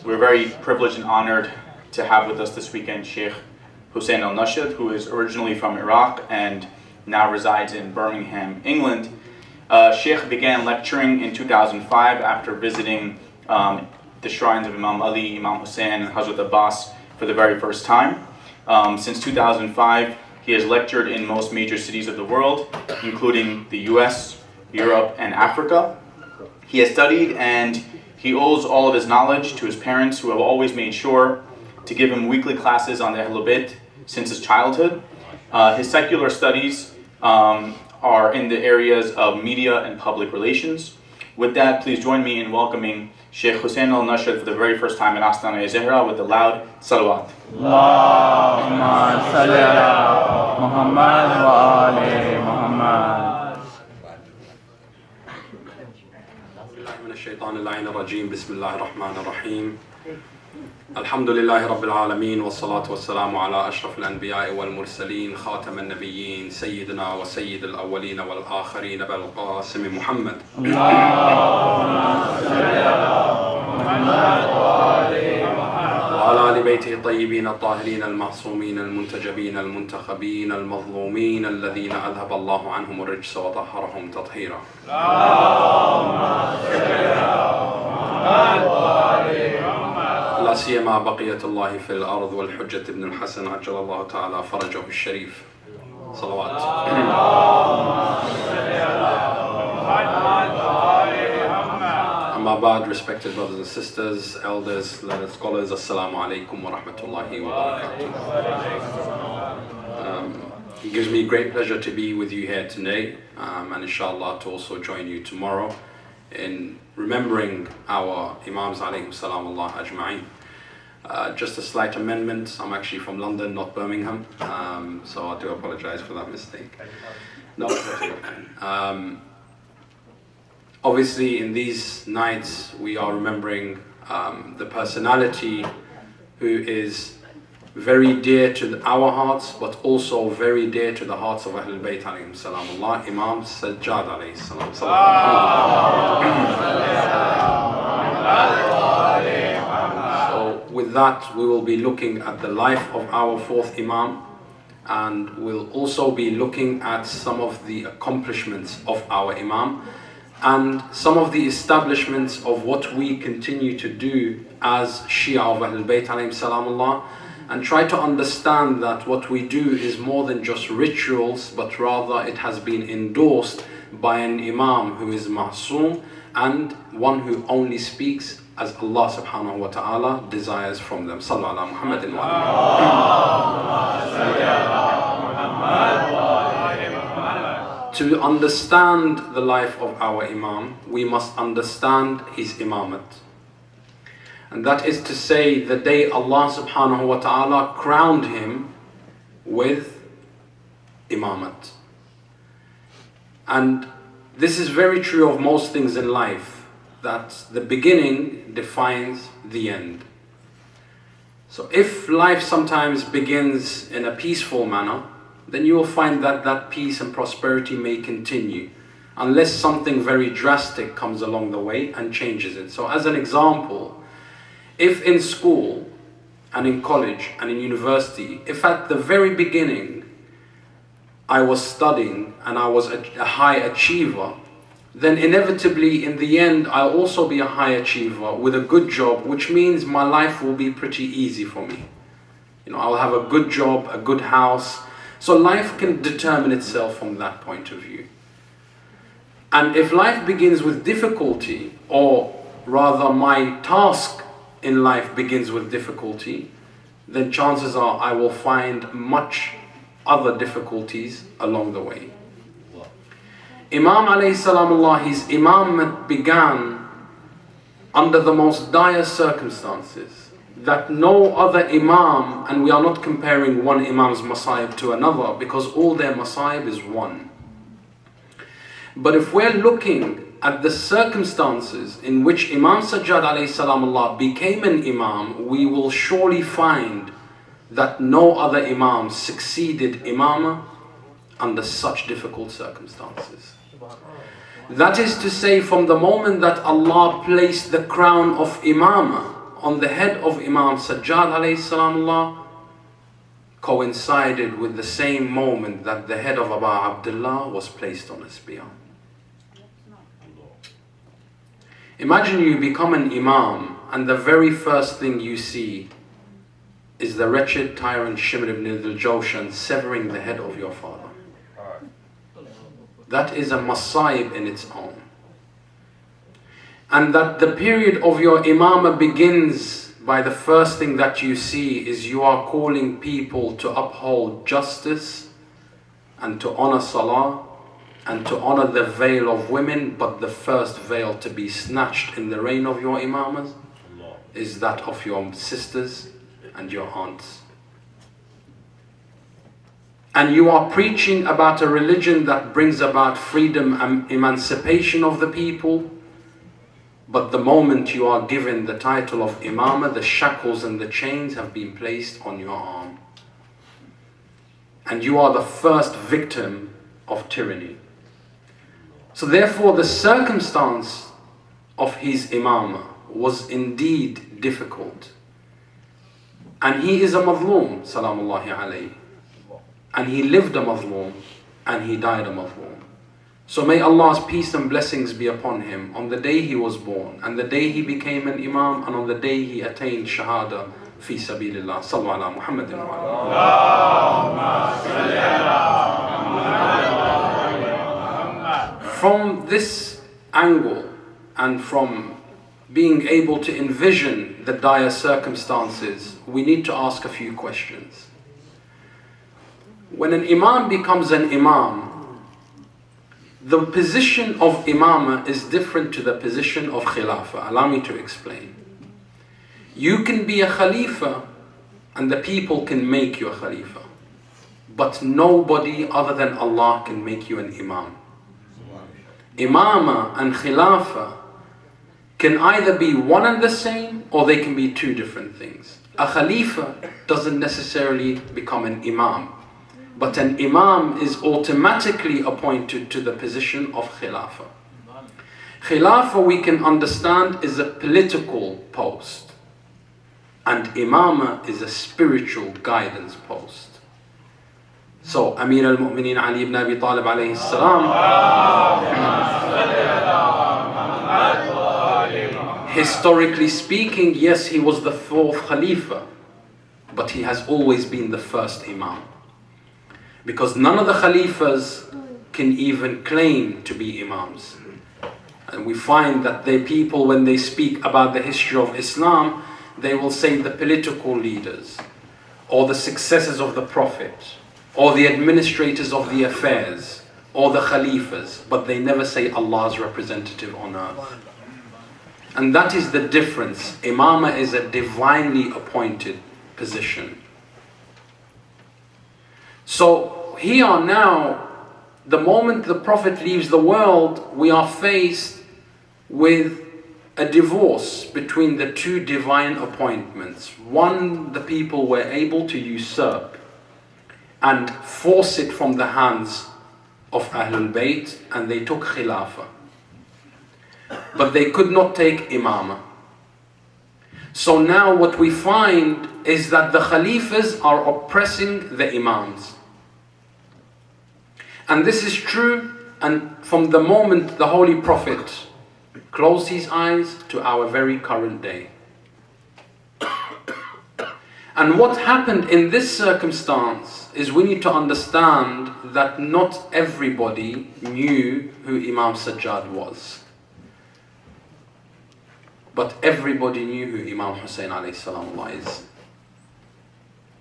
We're very privileged and honored to have with us this weekend Sheikh Hussain Al-Nashed, who is originally from Iraq and now resides in Birmingham, England. Sheikh began lecturing in 2005 after visiting the shrines of Imam Ali, Imam Hussain, and Hazrat Abbas for the very first time. Since 2005, he has lectured in most major cities of the world, including the US, Europe, and Africa. He has studied and he owes all of his knowledge to his parents, who have always made sure to give him weekly classes on the Ahlul Bayt since his childhood. His secular studies are in the areas of media and public relations. With that, please join me in welcoming Sheikh Hussain Al-Nashed for the very first time in Astaana-e-Zehra with the loud salawat. Allahumma salli ala Muhammad wa ali Muhammad. من الشيطان اللعين الرجيم بسم الله الرحمن الرحيم الحمد لله رب العالمين والصلاة والسلام على أشرف الأنبياء والمرسلين خاتم النبيين سيدنا وسيد الأولين والآخرين بالقاسم محمد Allahumma salli ala Muhammad wa ali Muhammad. وعلى آل بيته الطيبين الطاهرين المعصومين المنتجبين المنتخبين المظلومين الذين أذهب الله عنهم الرجس وطهرهم تطهيرا. Allahumma salli ala Muhammad wa ali Muhammad. لا سيما بقية الله في الأرض والحجة ابن الحسن عجل الله تعالى فرجه الشريف. صلوات. Amma ba'd, respected brothers and sisters, elders, learned scholars, assalamu alaikum wa rahmatullahi wa barakatuh. It gives me great pleasure to be with you here today, and inshallah to also join you tomorrow in remembering our Imams alayhim salam Allah ajma'in. Just a slight amendment, I'm actually from London, not Birmingham, so I do apologize for that mistake. No, obviously in these nights we are remembering the personality who is very dear to our hearts, but also very dear to the hearts of Ahlul Bayt alayhim salam Allah, Imam Sajjad alayhi salam. So with that we will be looking at the life of our fourth Imam, and we'll also be looking at some of the accomplishments of our Imam and some of the establishments of what we continue to do as Shia of Ahlul Bayt alayhim salam Allah, and try to understand that what we do is more than just rituals, but rather it has been endorsed by an Imam who is ma'soom and one who only speaks as Allah subhanahu wa ta'ala desires from them. Sallu ala Muhammadin wa To understand the life of our Imam, we must understand his imamat. And that is to say, the day Allah subhanahu wa ta'ala crowned him with imamat. And this is very true of most things in life, that the beginning defines the end. So if life sometimes begins in a peaceful manner, then you will find that that peace and prosperity may continue, unless something very drastic comes along the way and changes it. So as an example, if in school and in college and in university, if at the very beginning I was studying and I was a high achiever, then inevitably in the end I'll also be a high achiever with a good job, which means my life will be pretty easy for me. You know, I'll have a good job, a good house. So life can determine itself from that point of view. And if life begins with difficulty, or rather my task in life begins with difficulty, then chances are I will find much other difficulties along the way. Imam alayhi salam Allah, his imamate began under the most dire circumstances that no other Imam, and we are not comparing one Imam's masayib to another because all their masayib is one. But if we're looking at the circumstances in which Imam Sajjad alayhi salam Allah became an Imam, we will surely find that no other Imam succeeded Imamah under such difficult circumstances. That is to say, from the moment that Allah placed the crown of Imamah on the head of Imam Sajjad alayhi salamullah coincided with the same moment that the head of Abu Abdullah was placed on a spear. Imagine you become an Imam and the very first thing you see is the wretched tyrant Shimr ibn al-Jawshan severing the head of your father. That is a masaib in its own. And that the period of your imamah begins by the first thing that you see is you are calling people to uphold justice and to honor salah and to honor the veil of women, but the first veil to be snatched in the reign of your imamahs is that of your sisters and your aunts. And you are preaching about a religion that brings about freedom and emancipation of the people, but the moment you are given the title of imamah, the shackles and the chains have been placed on your arm. And you are the first victim of tyranny. So therefore the circumstance of his imamah was indeed difficult. And he is a madloom, salamullahi alayhi. And he lived a madloom, and he died a madloom. So may Allah's peace and blessings be upon him on the day he was born, and the day he became an imam, and on the day he attained shahada fi sabilillah. Sallu ala Muhammadin wa ala. From this angle, and from being able to envision the dire circumstances, we need to ask a few questions. When an imam becomes an imam, the position of imamah is different to the position of khilafah. Allow me to explain. You can be a khalifa and the people can make you a khalifa, but nobody other than Allah can make you an imam. Imamah and khilafah can either be one and the same, or they can be two different things. A khalifa doesn't necessarily become an imam, but an imam is automatically appointed to the position of khilafah. Khilafah, we can understand, is a political post, and imamah is a spiritual guidance post. So Amir al-Mu'mineen Ali ibn Abi Talib alayhi salam, historically speaking, yes, he was the fourth khalifa, but he has always been the first imam. Because none of the khalifas can even claim to be imams. And we find that the people, when they speak about the history of Islam, they will say the political leaders, or the successors of the Prophet, or the administrators of the affairs, or the khalifas, but they never say Allah's representative on earth. And that is the difference. Imamah is a divinely appointed position. So here now, the moment the Prophet leaves the world, we are faced with a divorce between the two divine appointments. One, the people were able to usurp and force it from the hands of Ahlul Bayt, and they took Khilafah. But they could not take Imamah. So now what we find is that the Khalifas are oppressing the Imams. And this is true, and from the moment the Holy Prophet closed his eyes to our very current day. And what happened in this circumstance is we need to understand that not everybody knew who Imam Sajjad was. But everybody knew who Imam Hussain is.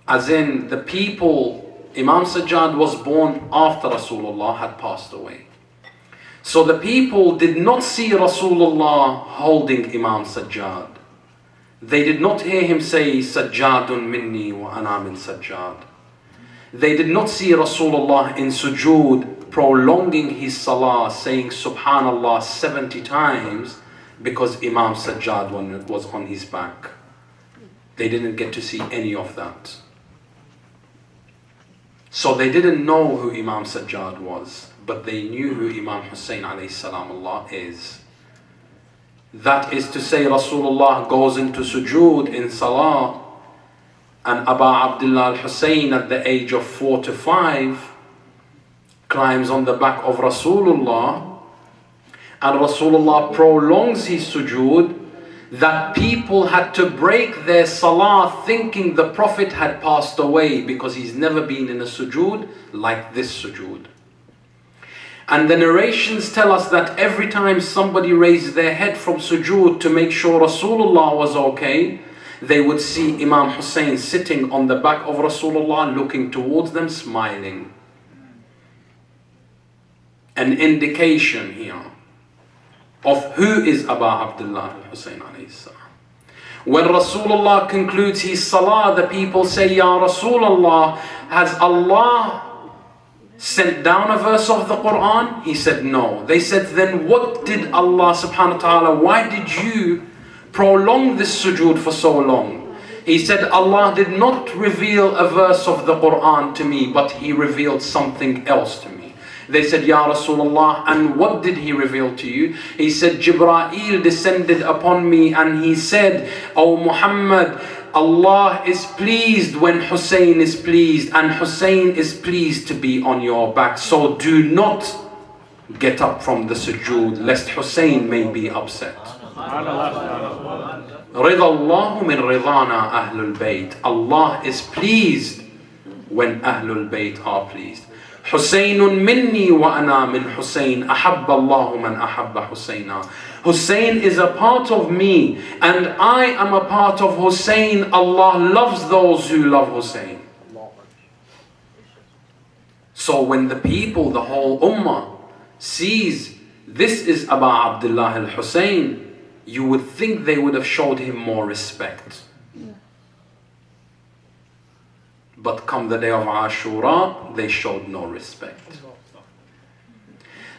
As in, the people, Imam Sajjad was born after Rasulullah had passed away. So the people did not see Rasulullah holding Imam Sajjad. They did not hear him say, Sajjadun minni wa ana min Sajjad. They did not see Rasulullah in sujood prolonging his salah, saying Subhanallah 70 times, because Imam Sajjad was on his back. They didn't get to see any of that. So they didn't know who Imam Sajjad was, but they knew who Imam Hussain is. That is to say, Rasulullah goes into sujood in salah, and Abu Abdullah al-Hussain at the age of 4 to 5 climbs on the back of Rasulullah, and Rasulullah prolongs his sujood, that people had to break their salah thinking the Prophet had passed away, because he's never been in a sujood like this sujood. And the narrations tell us that every time somebody raised their head from sujood to make sure Rasulullah was okay, they would see Imam Hussain sitting on the back of Rasulullah, looking towards them, smiling. An indication here of who is Abu Abdullah al-Hussain alayhi salam. When Rasulullah concludes his salah, the people say, Ya Rasulullah, has Allah sent down a verse of the Quran? He said, no. They said, then what did Allah subhanahu wa ta'ala, why did you prolong this sujood for so long? He said, Allah did not reveal a verse of the Quran to me, but He revealed something else to me. They said, Ya Rasulullah, and what did He reveal to you? He said, Jibreel descended upon me and he said, O Muhammad, Allah is pleased when Hussain is pleased, and Hussain is pleased to be on your back. So do not get up from the sujood, lest Hussain may be upset. Rida Allahu min ridana Ahlul Bayt. Allah is pleased when Ahlul Bayt are pleased. Husaynun minni wa ana min Hussain. Ahabba Allahu man ahabba Husayna. Hussain is a part of me, and I am a part of Hussain. Allah loves those who love Hussain. So when the people, the whole ummah, sees this is Abu Abdullah al-Hussain, you would think they would have showed him more respect. But come the day of Ashura, they showed no respect.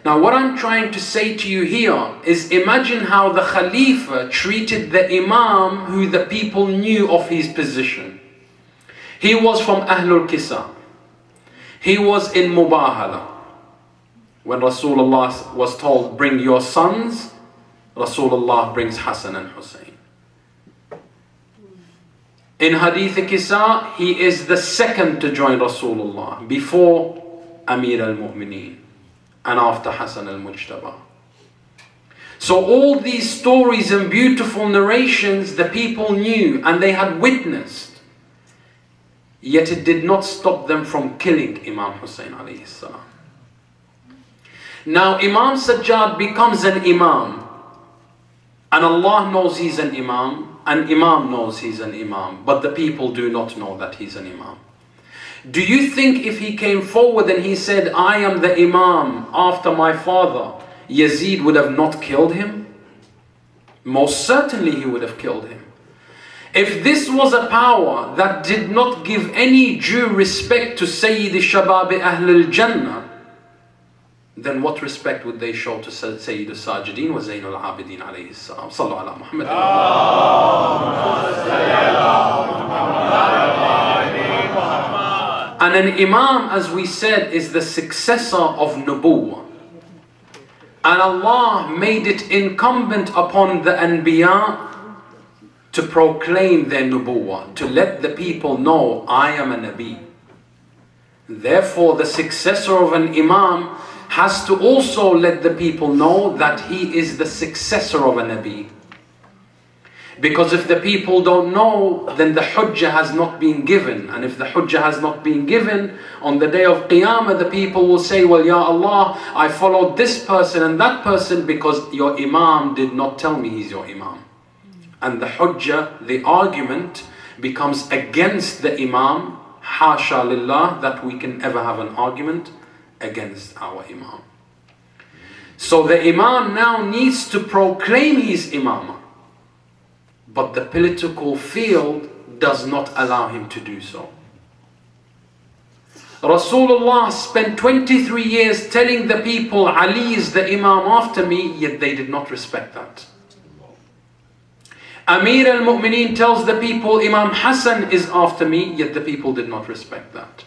Now what I'm trying to say to you here is, imagine how the Khalifa treated the Imam who the people knew of his position. He was from Ahlul Kisa. He was in Mubahala. When Rasulullah was told, bring your sons, Rasulullah brings Hassan and Hussain. In Hadith Kisa, he is the second to join Rasulullah, before Amir al-Mu'mineen and after Hassan al-Mujtaba. So all these stories and beautiful narrations the people knew and they had witnessed, yet it did not stop them from killing Imam Hussain alayhi salam. Now Imam Sajjad becomes an Imam, and Allah knows he's an Imam, and Imam knows he's an Imam, but the people do not know that he's an Imam. Do you think if he came forward and he said, I am the Imam after my father, Yazid would have not killed him? Most certainly he would have killed him. If this was a power that did not give any due respect to Sayyid al-Shabab Ahl al-Jannah, then what respect would they show to Sayyid al-Sajidin wa Zayn al-Abidin alayhi salam? Sallu ala Muhammad. And an Imam, as we said, is the successor of Nubuwwah. And Allah made it incumbent upon the Anbiya to proclaim their Nubuwwah, to let the people know, I am a Nabi. Therefore, the successor of an Imam has to also let the people know that he is the successor of a Nabi. Because if the people don't know, then the Hujjah has not been given. And if the Hujjah has not been given, on the day of Qiyamah, the people will say, well, Ya Allah, I followed this person and that person because your Imam did not tell me he's your Imam. And the Hujjah, the argument, becomes against the Imam. Hasha lillah, that we can ever have an argument against our Imam. So the Imam now needs to proclaim his Imamah, but the political field does not allow him to do so. Rasulullah spent 23 years telling the people, Ali is the Imam after me, yet they did not respect that. Amir al-Mu'mineen tells the people, Imam Hassan is after me, yet the people did not respect that.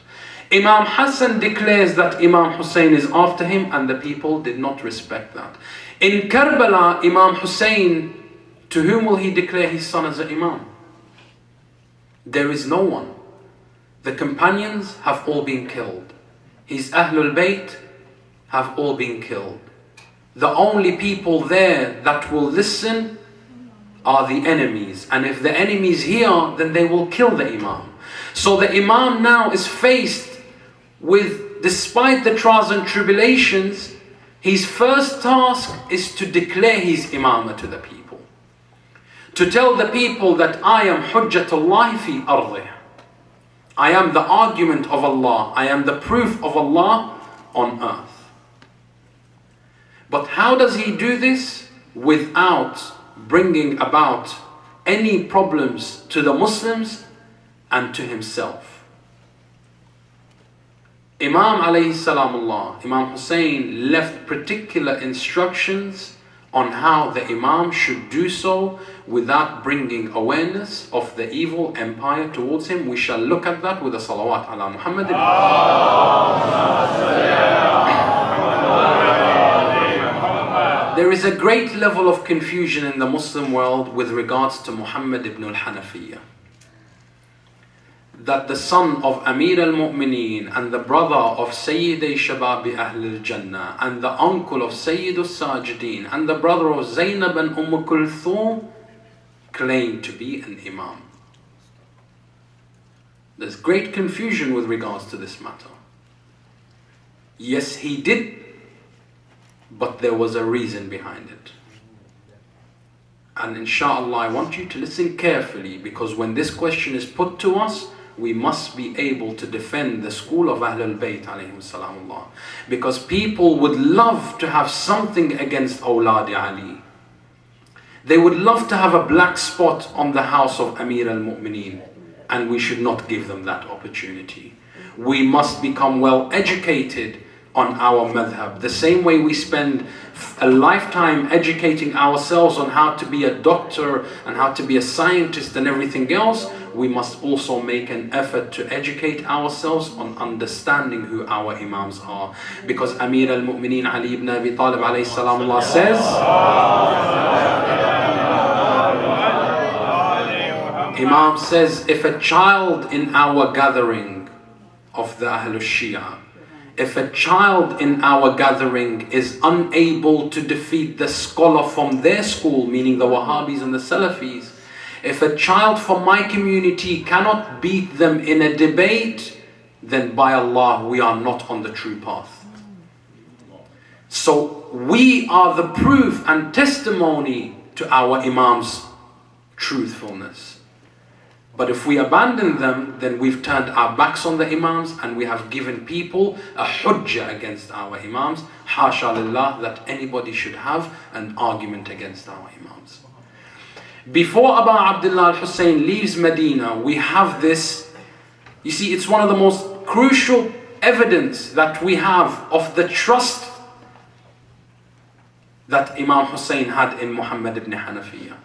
Imam Hassan declares that Imam Hussain is after him, and the people did not respect that. In Karbala, Imam Hussain, to whom will he declare his son as an Imam? There is no one. The companions have all been killed. His Ahlul Bayt have all been killed. The only people there that will listen are the enemies. And if the enemies hear, then they will kill the Imam. So the Imam now is faced with, despite the trials and tribulations, his first task is to declare his Imamah to the people. To tell the people that I am Hujjatullah fi ardih. I am the argument of Allah. I am the proof of Allah on earth. But how does he do this? Without bringing about any problems to the Muslims and to himself. Imam alayhi salamullah, Imam Hussain left particular instructions on how the Imam should do so without bringing awareness of the evil empire towards him. We shall look at that with a salawat ala Muhammad. There is a great level of confusion in the Muslim world with regards to Muhammad ibn al-Hanafiyyah. That the son of Amir al-Mu'mineen and the brother of Sayyidi Shababi Ahl al-Jannah and the uncle of Sayyid al-Sajideen and the brother of Zainab and Kulthum claim to be an Imam. There's great confusion with regards to this matter. Yes, he did, but there was a reason behind it. And inshallah, I want you to listen carefully, because when this question is put to us, we must be able to defend the school of Ahlul Bayt alayhim salamullah. Because people would love to have something against Awladi Ali. They would love to have a black spot on the house of Amir al-Mu'mineen, and we should not give them that opportunity. We must become well educated on our madhab. The same way we spend a lifetime educating ourselves on how to be a doctor and how to be a scientist and everything else, we must also make an effort to educate ourselves on understanding who our Imams are. Because Amir al-Mu'mineen Ali ibn Abi Talib alayhi salamullah says, Imam says, if a child in our gathering of the Ahlul Shia, if a child in our gathering is unable to defeat the scholar from their school, meaning the Wahhabis and the Salafis, if a child from my community cannot beat them in a debate, then by Allah, we are not on the true path. So we are the proof and testimony to our Imam's truthfulness. But if we abandon them, then we've turned our backs on the Imams and we have given people a hujjah against our Imams. Hasha lillah, that anybody should have an argument against our Imams. Before Abu Abdullah al-Hussain leaves Medina, we have this, you see, it's one of the most crucial evidence that we have of the trust that Imam Hussain had in Muhammad ibn Hanafiyyah.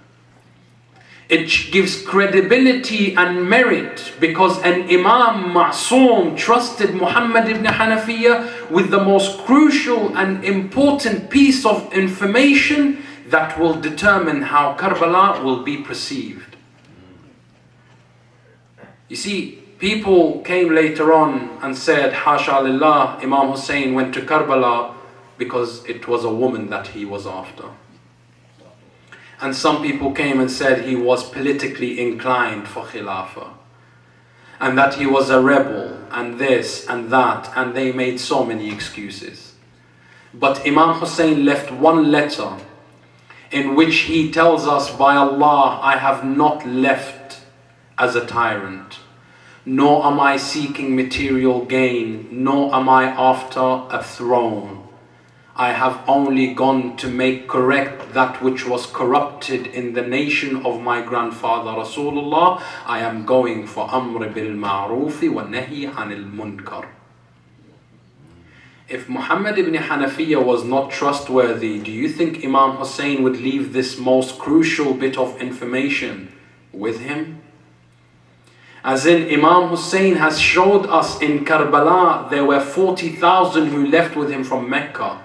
It gives credibility and merit because an Imam Ma'soom trusted Muhammad ibn Hanafiyyah with the most crucial and important piece of information that will determine how Karbala will be perceived. You see, people came later on and said, Hasha lillah, Imam Hussain went to Karbala because it was a woman that he was after. And some people came and said he was politically inclined for Khilafah, and that he was a rebel, and this and that, and they made so many excuses. But Imam Hussain left one letter in which he tells us, by Allah, I have not left as a tyrant, nor am I seeking material gain, nor am I after a throne. I have only gone to make correct that which was corrupted in the nation of my grandfather Rasulullah. I am going for Amr bil Ma'rufi wa Nahi anil Munkar. If Muhammad ibn Hanafiyyah was not trustworthy, do you think Imam Hussain would leave this most crucial bit of information with him? As in, Imam Hussain has showed us in Karbala, there were 40,000 who left with him from Mecca.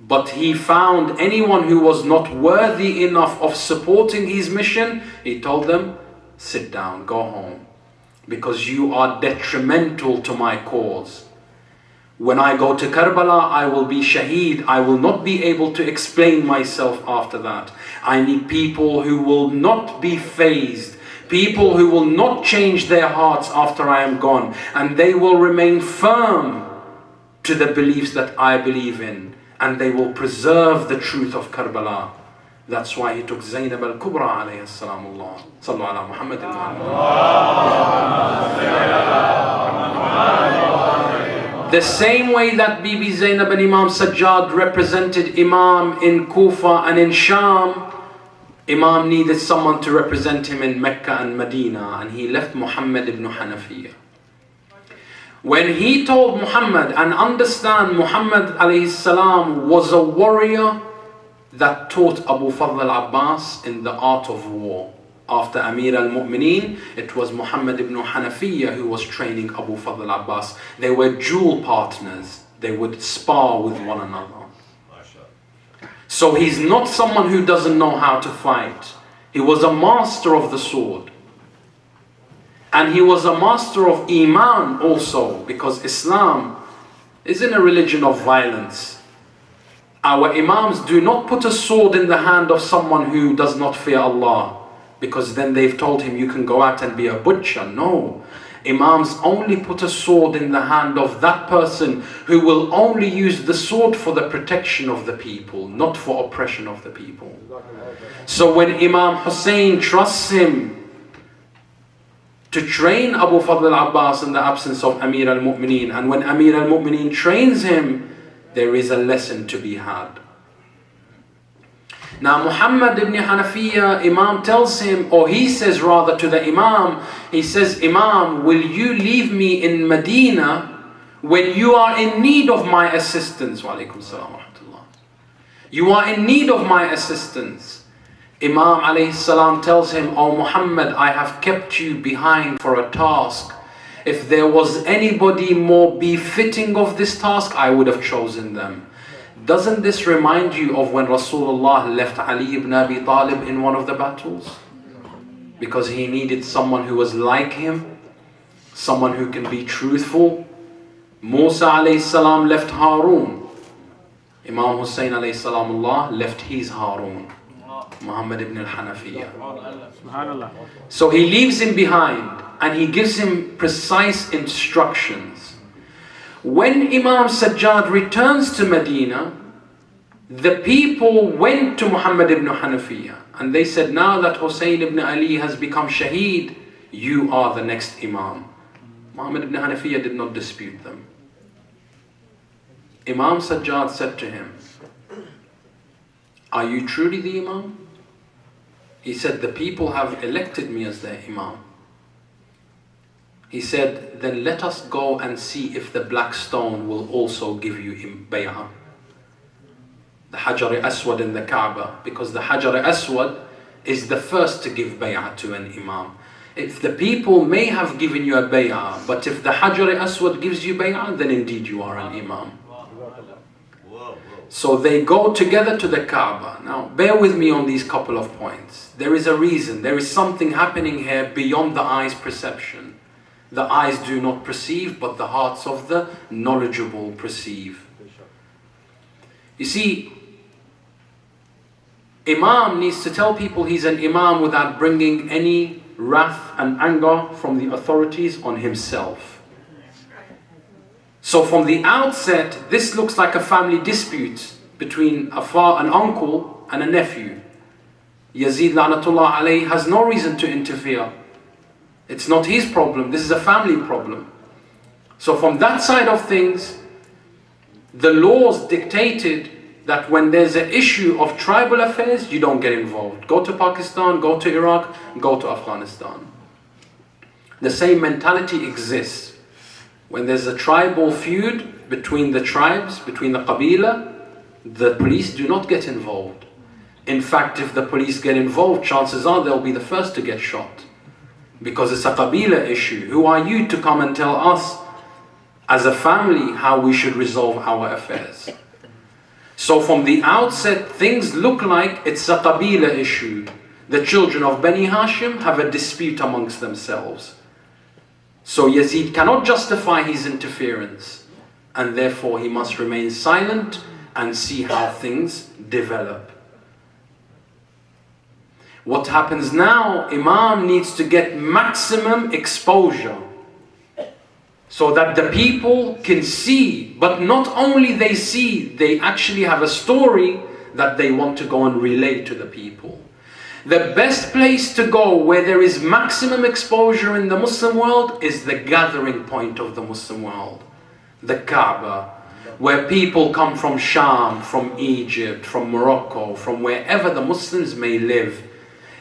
But he found anyone who was not worthy enough of supporting his mission, he told them, sit down, go home, because you are detrimental to my cause. When I go to Karbala, I will be shaheed. I will not be able to explain myself after that. I need people who will not be fazed, people who will not change their hearts after I am gone, and they will remain firm to the beliefs that I believe in, and they will preserve the truth of Karbala. That's why he took Zainab al-Kubra alayhi salamullah. Sallu ala Muhammad The same way that Bibi Zainab and Imam Sajjad represented Imam in Kufa and in Sham, Imam needed someone to represent him in Mecca and Medina, and he left Muhammad ibn Hanafiya. When he told Muhammad, and understand, Muhammad alayhi salam was a warrior that taught Abu Fadl al-Abbas in the art of war. After Amir al-Mu'mineen, it was Muhammad ibn Hanafiya who was training Abu Fadl al-Abbas. They were dual partners. They would spar with one another. So he's not someone who doesn't know how to fight. He was a master of the sword. And he was a master of Iman also, because Islam isn't a religion of violence. Our Imams do not put a sword in the hand of someone who does not fear Allah, because then they've told him you can go out and be a butcher. No. Imams only put a sword in the hand of that person who will only use the sword for the protection of the people, not for oppression of the people. So when Imam Hussain trusts him to train Abu Fadl al-Abbas in the absence of Amir al-Mu'mineen, and when Amir al-Mu'mineen trains him, there is a lesson to be had. Now Muhammad ibn Hanafiya, Imam tells him, or he says rather to the Imam, he says, Imam, will you leave me in Medina when you are in need of my assistance? Wa alaikum salam wa rahmatullah. You are in need of my assistance. Imam alayhi salam tells him, oh Muhammad, I have kept you behind for a task. If there was anybody more befitting of this task, I would have chosen them. Doesn't this remind you of when Rasulullah left Ali ibn Abi Talib in one of the battles? Because he needed someone who was like him, someone who can be truthful. Musa alayhi salam left Harun. Imam Hussain alayhi salamullah left his Harun, Muhammad ibn al-Hanafiya. So he leaves him behind and he gives him precise instructions. When Imam Sajjad returns to Medina, the people went to Muhammad ibn Hanafiya and they said, now that Hussain ibn Ali has become shaheed, you are the next Imam. Muhammad ibn Hanafiya did not dispute them. Imam Sajjad said to him, are you truly the Imam? He said, the people have elected me as their Imam. He said, then let us go and see if the black stone will also give you bay'ah. The Hajar-e-Aswad in the Kaaba, because the Hajar-e-Aswad is the first to give bay'ah to an Imam. If the people may have given you a bay'ah, but if the Hajar-e-Aswad gives you bay'ah, then indeed you are an Imam. So they go together to the Kaaba. Now bear with me on these couple of points. There is a reason, there is something happening here beyond the eye's perception. The eyes do not perceive, but the hearts of the knowledgeable perceive. You see, Imam needs to tell people he's an Imam without bringing any wrath and anger from the authorities on himself. So from the outset, this looks like a family dispute between an uncle and a nephew. Yazid La'natullah alayhi has no reason to interfere. It's not his problem, this is a family problem. So from that side of things, the laws dictated that when there's an issue of tribal affairs, you don't get involved. Go to Pakistan, go to Iraq, go to Afghanistan. The same mentality exists. When there's a tribal feud between the tribes, between the Qabila, the police do not get involved. In fact, if the police get involved, chances are they'll be the first to get shot. Because it's a Qabila issue. Who are you to come and tell us as a family how we should resolve our affairs? So from the outset, things look like it's a Qabila issue. The children of Bani Hashim have a dispute amongst themselves. So Yazid cannot justify his interference, and therefore he must remain silent and see how things develop. What happens now, Imam needs to get maximum exposure so that the people can see, but not only they see, they actually have a story that they want to go and relay to the people. The best place to go where there is maximum exposure in the Muslim world is the gathering point of the Muslim world, the Kaaba, where people come from Sham, from Egypt, from Morocco, from wherever the Muslims may live.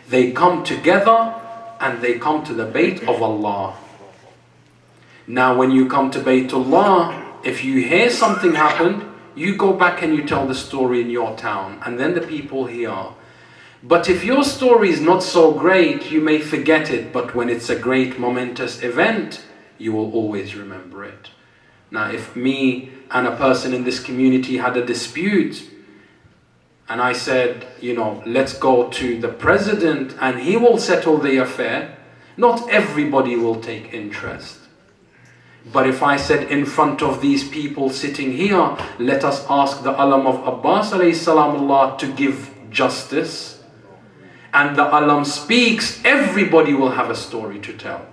They come together and they come to the Bayt of Allah. Now when you come to Baytullah, if you hear something happened, you go back and you tell the story in your town, and then the people hear. But if your story is not so great, you may forget it, but when it's a great momentous event, you will always remember it. Now if me and a person in this community had a dispute, and I said, let's go to the president and he will settle the affair, not everybody will take interest. But if I said in front of these people sitting here, let us ask the Alam of Abbas alayhi salamullah to give justice, and the Alam speaks, everybody will have a story to tell.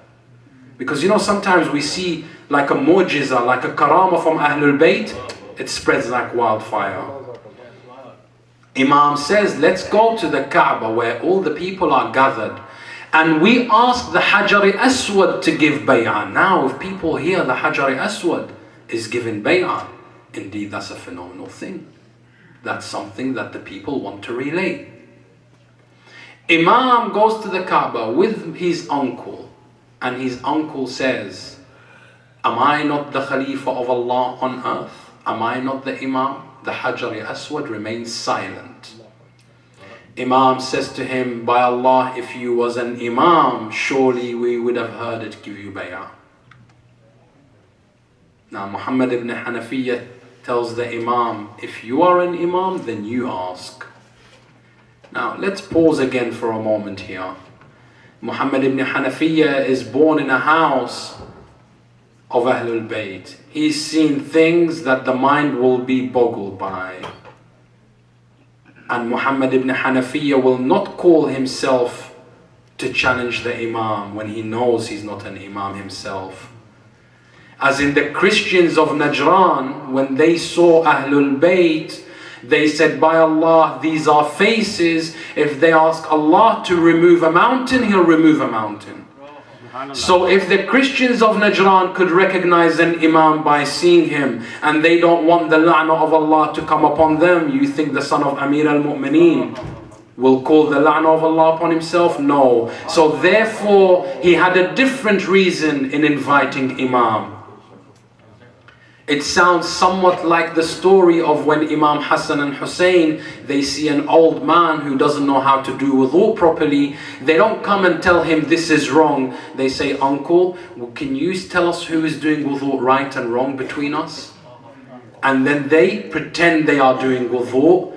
Because sometimes we see like a mu'jiza, like a karama from Ahlul Bayt, it spreads like wildfire. Imam says, let's go to the Kaaba where all the people are gathered, and we ask the Hajar-e-Aswad to give bay'ah. Now if people hear the Hajar-e-Aswad is given bay'ah, indeed that's a phenomenal thing. That's something that the people want to relay. Imam goes to the Kaaba with his uncle, and his uncle says, am I not the Khalifa of Allah on earth? Am I not the Imam? The Hajar-e-Aswad remains silent. Imam says to him, by Allah, if you was an Imam, surely we would have heard it give you bay'ah. Now Muhammad ibn Hanafiyyah tells the Imam, if you are an Imam, then you ask. Now let's pause again for a moment here. Muhammad ibn Hanafiyyah is born in a house of Ahlul Bayt. He's seen things that the mind will be boggled by. And Muhammad ibn Hanafiyyah will not call himself to challenge the Imam when he knows he's not an Imam himself. As in the Christians of Najran, when they saw Ahlul Bayt, they said, by Allah, these are faces. If they ask Allah to remove a mountain, He'll remove a mountain. So if the Christians of Najran could recognize an Imam by seeing him, and they don't want the la'nah of Allah to come upon them, you think the son of Amir al-Mu'mineen will call the la'nah of Allah upon himself? No. So therefore, he had a different reason in inviting Imam. It sounds somewhat like the story of when Imam Hassan and Hussain, they see an old man who doesn't know how to do wudu properly. They don't come and tell him this is wrong. They say, uncle, can you tell us who is doing wudu right and wrong between us? And then they pretend they are doing wudu.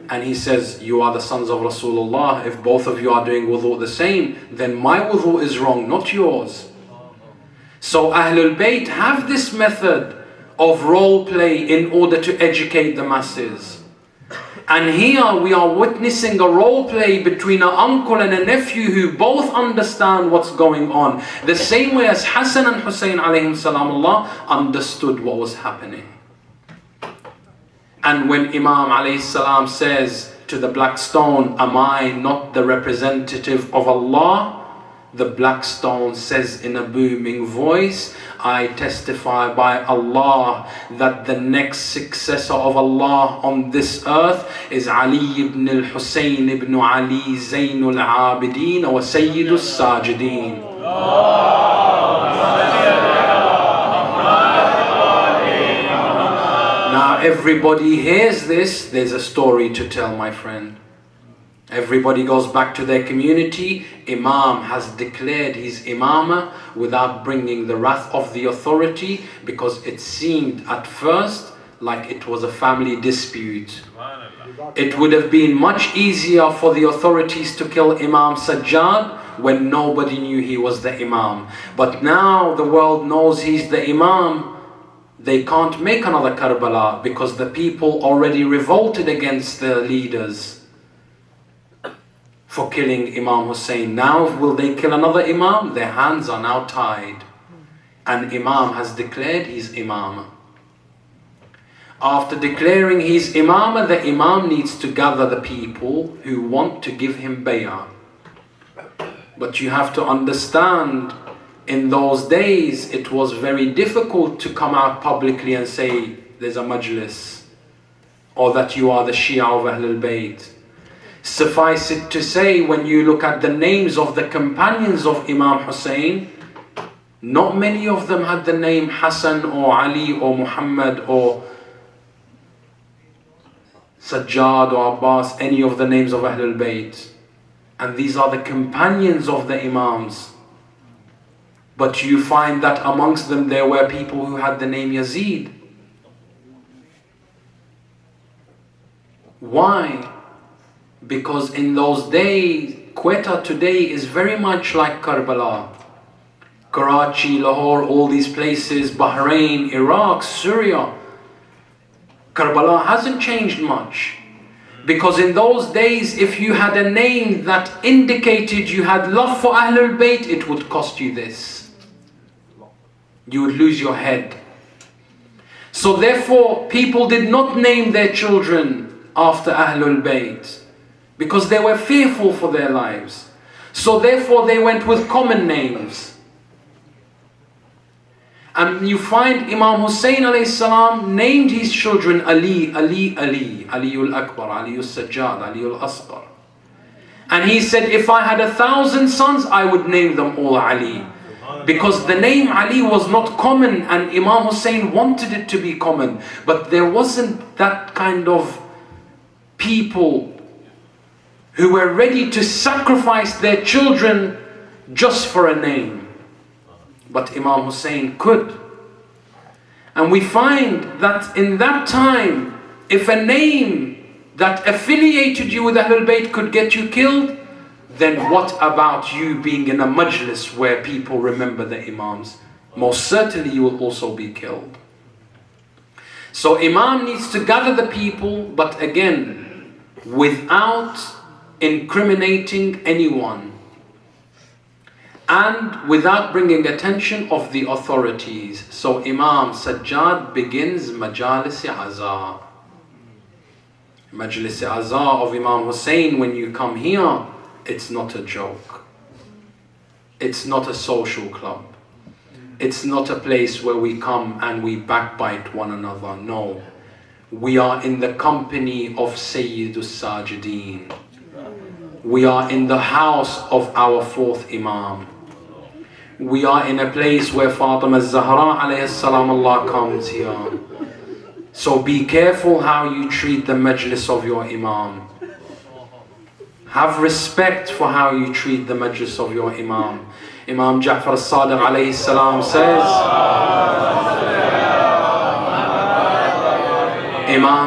And he says, you are the sons of Rasulullah. If both of you are doing wudu the same, then my wudu is wrong, not yours. So Ahlul Bayt have this method of role play in order to educate the masses. And here we are witnessing a role play between an uncle and a nephew who both understand what's going on, the same way as Hassan and Hussain alayhim salamullah understood what was happening. And when Imam alayhi salam says to the black stone, am I not the representative of Allah? The black stone says in a booming voice, I testify by Allah that the next successor of Allah on this earth is Ali ibn al-Hussein ibn Ali Zainul Abidin wa Sayyidus Sajidin. Now everybody hears this, there's a story to tell, my friend. Everybody goes back to their community. Imam has declared his imamah without bringing the wrath of the authority, because it seemed at first like it was a family dispute. It would have been much easier for the authorities to kill Imam Sajjad when nobody knew he was the Imam. But now the world knows he's the Imam. They can't make another Karbala because the people already revolted against the leaders for killing Imam Hussain. Now will they kill another Imam? Their hands are now tied. And Imam has declared he's Imam. After declaring he's Imam, the Imam needs to gather the people who want to give him bay'ah. But you have to understand, in those days it was very difficult to come out publicly and say there's a majlis, or that you are the Shia of Ahlul Bayt. Suffice it to say, when you look at the names of the companions of Imam Hussain, not many of them had the name Hassan or Ali or Muhammad or Sajjad or Abbas, any of the names of Ahlul Bayt. And these are the companions of the Imams. But you find that amongst them there were people who had the name Yazid. Why? Because in those days, Quetta today is very much like Karbala. Karachi, Lahore, all these places, Bahrain, Iraq, Syria. Karbala hasn't changed much. Because in those days, if you had a name that indicated you had love for Ahlul Bayt, it would cost you this. You would lose your head. So therefore, people did not name their children after Ahlul Bayt, because they were fearful for their lives. So therefore, they went with common names. And you find Imam Hussain alayhi salam named his children Ali, Ali, Ali, Aliul Akbar, Aliul Sajjad, Aliul Asghar. And he said, if I had 1,000 sons, I would name them all Ali. Because the name Ali was not common, and Imam Hussain wanted it to be common. But there wasn't that kind of people who were ready to sacrifice their children just for a name. But Imam Hussain could. And we find that in that time, if a name that affiliated you with Ahlul Bayt could get you killed, then what about you being in a majlis where people remember the Imams? Most certainly you will also be killed. So Imam needs to gather the people, but again, without incriminating anyone, and without bringing attention of the authorities. So Imam Sajjad begins Majalis Aza. Majlis Aza of Imam Hussain, when you come here, it's not a joke. It's not a social club. It's not a place where we come and we backbite one another. No. We are in the company of Sayyidus Sajideen. We are in the house of our fourth Imam. We are in a place where Astaana-e-Zehra alayhi salam Allah comes here. So be careful how you treat the majlis of your Imam. Have respect for how you treat the majlis of your Imam. Imam Ja'far as-Sadiq alayhi salam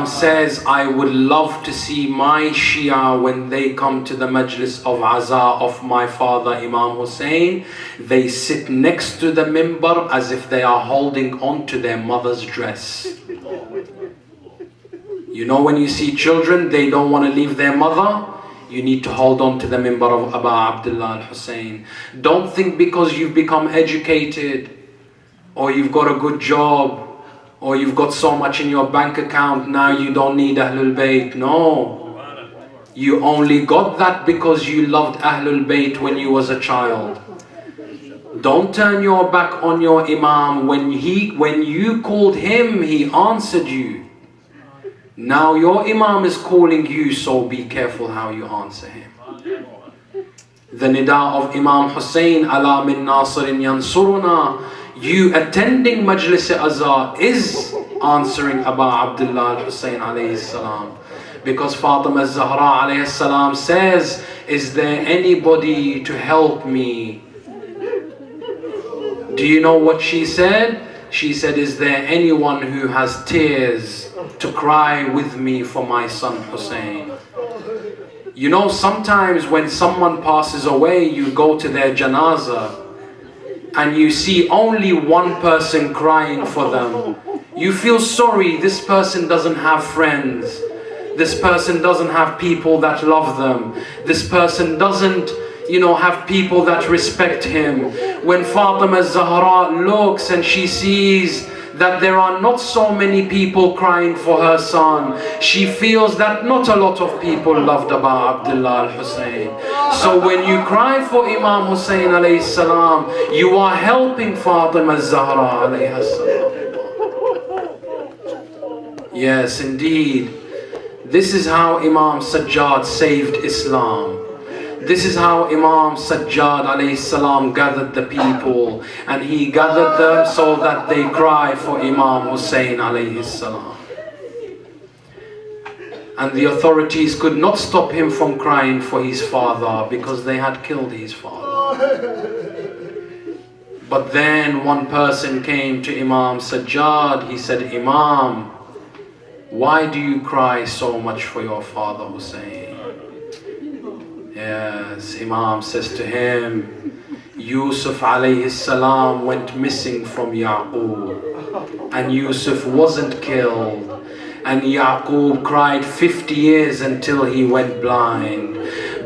says, I would love to see my Shia when they come to the majlis of Aza of my father Imam Hussain, they sit next to the mimbar as if they are holding on to their mother's dress. You know, when you see children, they don't want to leave their mother, you need to hold on to the mimbar of Aba Abdullah al-Hussain. Don't think because you've become educated, or you've got a good job, or you've got so much in your bank account, now you don't need Ahlul Bayt. No. You only got that because you loved Ahlul Bayt when you was a child. Don't turn your back on your Imam. When you called him, he answered you. Now your Imam is calling you, so be careful how you answer him. The nida of Imam Hussain, ala min nasirin yansuruna, you attending Majlis Aza is answering Aba Abdullah al-Hussain alayhi salam. Because Astaana-e-Zehra alayhi salam says, is there anybody to help me? Do you know what she said? She said, is there anyone who has tears to cry with me for my son Hussain? You know, sometimes when someone passes away, you go to their janazah and you see only one person crying for them. You feel sorry, this person doesn't have friends. This person doesn't have people that love them. This person doesn't, you know, have people that respect him. When Fatima-e-Zehra looks and she sees that there are not so many people crying for her son, she feels that not a lot of people loved about Abdullah al-Hussein. So when you cry for Imam Hussain alayhi salam, you are helping Fatima-e-Zehra alayhi salam. Yes, indeed. This is how Imam Sajjad saved Islam. This is how Imam Sajjad alayhi salam gathered the people, and he gathered them so that they cry for Imam Hussain alayhi salam. And the authorities could not stop him from crying for his father because they had killed his father. But then one person came to Imam Sajjad. He said, Imam, why do you cry so much for your father Hussain? Yes, Imam says to him, Yusuf alayhi salam went missing from Yaqub, and Yusuf wasn't killed, and Yaqub cried 50 years until he went blind.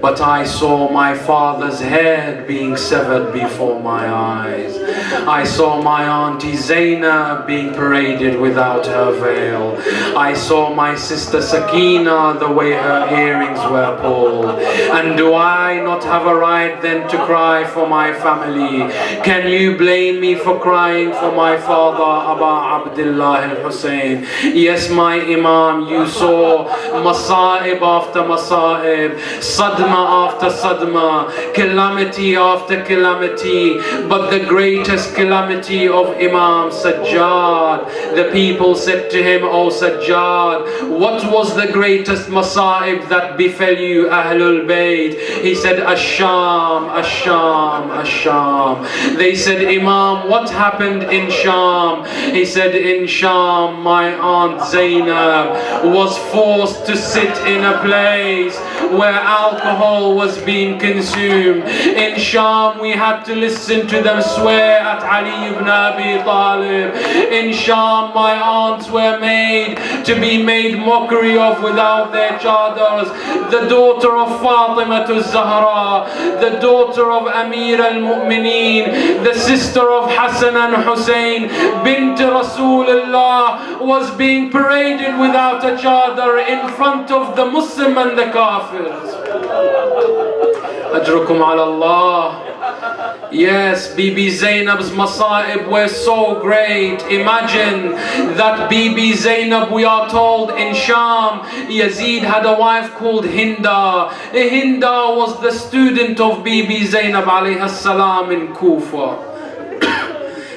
But I saw my father's head being severed before my eyes. I saw my auntie Zainab being paraded without her veil. I saw my sister Sakina, the way her earrings were pulled. And do I not have a right then to cry for my family? Can you blame me for crying for my father, Aba Abdullah al-Hussein? Yes, my Imam, you saw masa'ib after masa'ib, sadma after sadma, calamity after calamity. But the greatest calamity of Imam Sajjad, the people said to him, O Sajjad, what was the greatest masa'ib that befell you, Ahlul Bayt? He said, Ash-Sham, Ash-Sham, Ash-Sham. They said, Imam, what happened in Sham? He said, in Sham, my aunt Zainab was forced to sit in a place where alcohol was being consumed. In Sham, we had to listen to them swear at Ali ibn Abi Talib. In Sham, my aunts were made to be made mockery of without their chadars. The daughter of Fatima-e-Zehra, the daughter of Amir al-Mu'mineen, the sister of Hassan and Hussain, bint Rasulullah, was being paraded without a chadar in front of the Muslim and the Kafirs. Ajrukum ala Allah. Yes, Bibi Zainab's masa'ib were so great. Imagine that Bibi Zainab, we are told in Sham, Yazid had a wife called Hinda. Hinda was the student of Bibi Zainab alayhi salam in Kufa.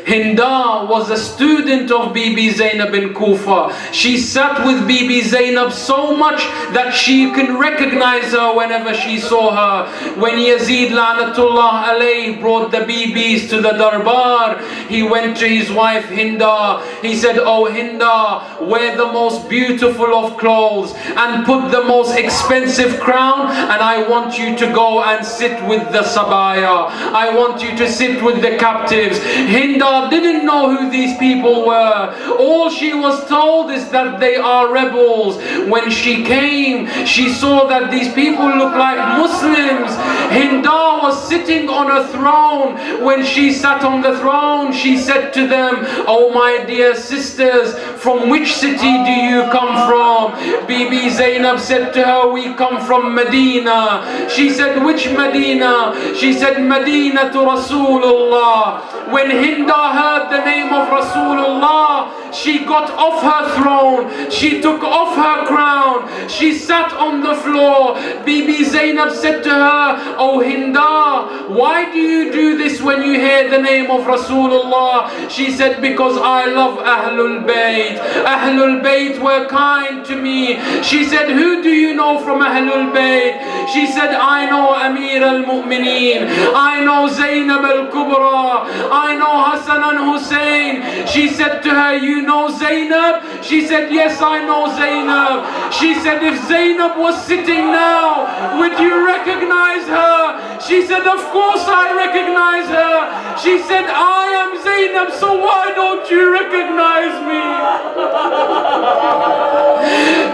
Hinda was a student of Bibi Zainab in Kufa. She sat with Bibi Zainab so much that she can recognize her whenever she saw her. When Yazid La'natullah alayhi brought the Bibis to the Darbar, he went to his wife Hinda. He said, Oh Hinda, wear the most beautiful of clothes and put the most expensive crown, and I want you to go and sit with the Sabaya. I want you to sit with the captives. Hinda didn't know who these people were. All she was told is that they are rebels. When she came, she saw that these people look like Muslims. Hinda was sitting on a throne. When she sat on the throne, she said to them, Oh my dear sisters, from which city do you come from? Bibi Zainab said to her, we come from Medina. She said, which Medina? She said, Medina to Rasulullah. When Hinda heard the name of Rasulullah, she got off her throne, she took off her crown, she sat on the floor. Bibi Zainab said to her, Oh Hinda, why do you do this when you hear the name of Rasulullah? She said, because I love Ahlul Bayt. Ahlul Bayt were kind to me. She said, who do you know from Ahlul Bayt? She said, I know Amir al-Mu'mineen, I know Zainab al-Kubra, I know Hassan and Hussein. She said to her, you know Zainab? She said, yes, I know Zainab. She said, if Zainab was sitting now, would you recognize her? She said, of course I recognize her. She said, I am Zainab, so why don't you recognize me?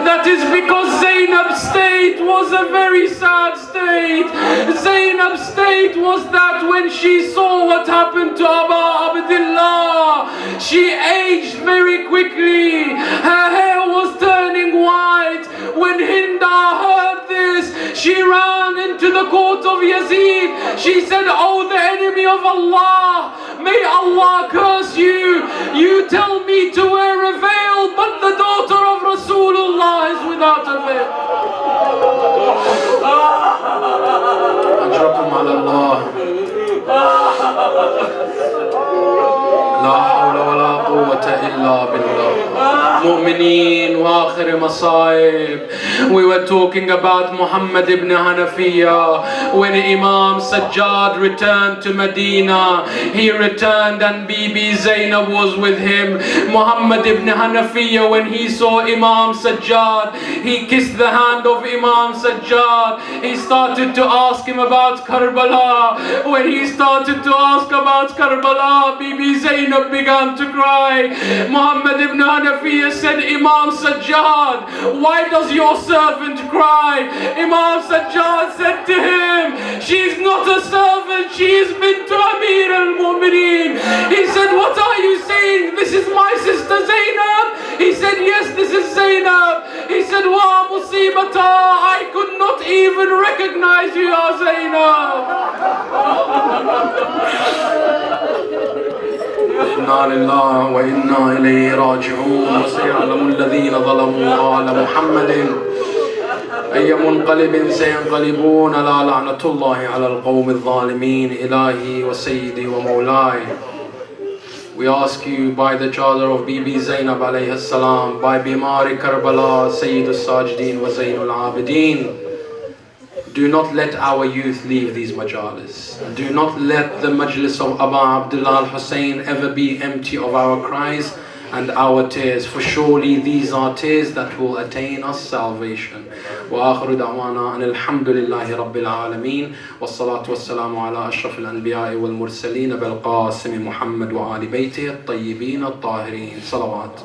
That is because Zainab's state was a very sad state. Zainab's state was that when she saw what happened to Aba Abdullah, she aged very quickly. Her hair was turning white. When Hinda heard this, she ran into the court of Yazid. She said, oh, the enemy of Allah, may Allah curse you. You tell me to wear a veil, but the daughter of Rasulullah is without a veil. أجركم على الله. لا حول ولا قوة إلا بالله. مؤمنين وآخر مصائب. We were talking about Muhammad ibn Hanafiya. When Imam Sajjad returned to Medina, he returned and Bibi Zainab was with him. Muhammad ibn Hanafiya, when he saw Imam Sajjad, he kissed the hand of Imam Sajjad. He started to ask him about Karbala. When he started to ask about Karbala, Bibi Zainab began to cry. Muhammad ibn Hanafiya said, Imam Sajjad, why does your servant cry? Imam Sajjad said to him, she's not a servant, she's bint Amir al-Mu'mineen. He said, what are you saying? This is my sister Zainab? He said, yes, this is Zainab. He said, wa musibata, I could not even recognize you as Zainab. إنا لله وإنا إليه راجعون وسيعلم الذين ظلموا آل محمد أي منقلب سينقلبون لا لعنة الله على القوم الظالمين إلهي وسيدي ومولاي. We ask you by the charter of Bibi Zainab alayhi salam, by Bimari Karbala, Sayyid al-Sajideen wa Zainul Abideen, do not let our youth leave these majalis. Do not let the majlis of Aba Abdullah al-Hussain ever be empty of our cries and our tears, for surely these are tears that will attain us salvation. وآخر دعوانا أن الحمد لله رب العالمين والصلاة والسلام على أشرف الأنبياء والمرسلين بالقاسم محمد وآل بيته الطيبين الطاهرين. صلوات.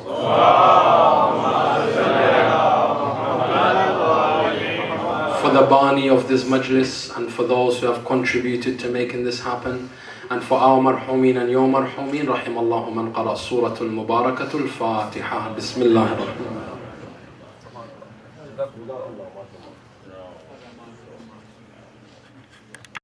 For the Bani of this majlis and for those who have contributed to making this happen, and for our marhumin and your marhumin, رحم الله من قرأ سورة المباركة الفاتحة. بسم الله الرحمن الرحيم.